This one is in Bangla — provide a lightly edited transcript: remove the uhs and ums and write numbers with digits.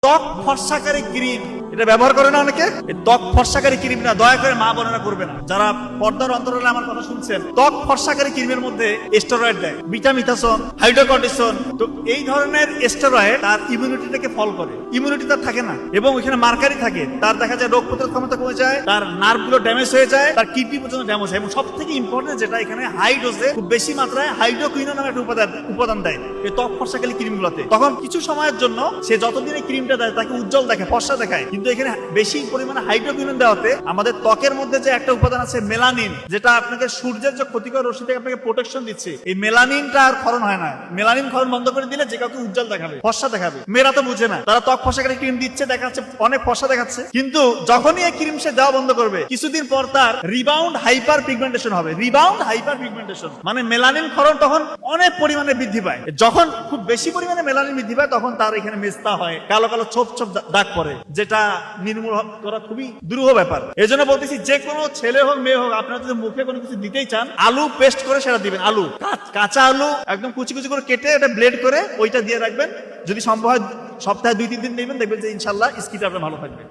ত্বক ফর্সাকারী ক্রিম এটা ব্যবহার করে না অনেকে। এই ত্বক ফর্সাকারী ক্রিম না, দয়া করে মা বোনেরা করবে না। যারা পর্দার অন্তরালে আমার কথা শুনছেন, ত্বক ফর্সাকারী ক্রিমের মধ্যে স্টেরয়েড দেয়, ভিটামিথাসন, হাইড্রোকর্টিসন। তো এই ধরনের স্টেরয়েড তার ইমিউনিটিটাকে ফল করে, ইমিউনিটি তার থাকে না এবং ওখানে মার্কারি থাকে। তার দেখা যায় রোগ প্রতিরোধ ক্ষমতা কমে যায়, তার নার্ভগুলো ড্যামেজ হয়ে যায়, তার কিডনি পর্যন্ত ড্যামেজ হয়। এবং সব থেকে ইম্পর্টেন্ট যেটা, এখানে হাই ডোজে খুব বেশি মাত্রায় হাইড্রোকুইনোন নামে একটা উপাদান দেয় এই ত্বক ফর্সাকারী ক্রিমগুলোতে। তখন কিছু সময়ের জন্য সে যতদিন এই ক্রিমটা দেয় তাকে উজ্জ্বল দেখে, ফর্সা দেখায়। কিন্তু এখানে বেশি পরিমাণে হাইড্রোকুইনোন দেওয়াতে আমাদের ত্বকের মধ্যে যে একটা উপাদান আছে মেলানিন, যেটা আপনাকে সূর্যের যে ক্ষতিকর রশ্মি থেকে আপনাকে প্রোটেকশন দিচ্ছে, এই মেলানিনটা আর ক্ষরণ হয় না। মেলানিন ক্ষরণ বন্ধ করে দিলে যে কাউকে উজ্জ্বল দেখাবে, ফর্সা দেখাবে। মেয়েরা তো বুঝে না, তারা ত্বক ফর্সাকারী ক্রিম দিচ্ছে, দেখাচ্ছে অনেক ফর্সা দেখাচ্ছে, কিন্তু যখনই এই ক্রিম সে দেওয়া বন্ধ করবে কিছুদিন পর তার রিবাউন্ড হাইপার পিগমেন্টেশন হবে। রিবাউন্ড হাইপার পিগমেন্টেশন মানে মেলানিন ক্ষরণ তখন অনেক পরিমাণে বৃদ্ধি পায়। যখন খুব বেশি পরিমাণে মেলানিন বৃদ্ধি পায় তখন তার এখানে মেস্তা হয়, কালো কালো ছোপ ছোপ দাগ পড়ে, যেটা নির্মূল করা খুবই দুরূহ ব্যাপার। এজন্য বলতেছি, যে কোনো ছেলে হোক মেয়ে হোক, আপনারা যদি মুখে কোনো কিছু দিতেই চান, আলু পেস্ট করে সেটা দিবেন। আলু, কাঁচা আলু একদম কুচি কুচি করে কেটে এটা ব্লেড করে ওইটা দিয়ে রাখবেন। যদি সম্ভব হয় সপ্তাহে 2-3 দিন নেবেন, দেখবেন যে ইনশাল্লাহ স্কিনটা আপনার ভালো থাকবে।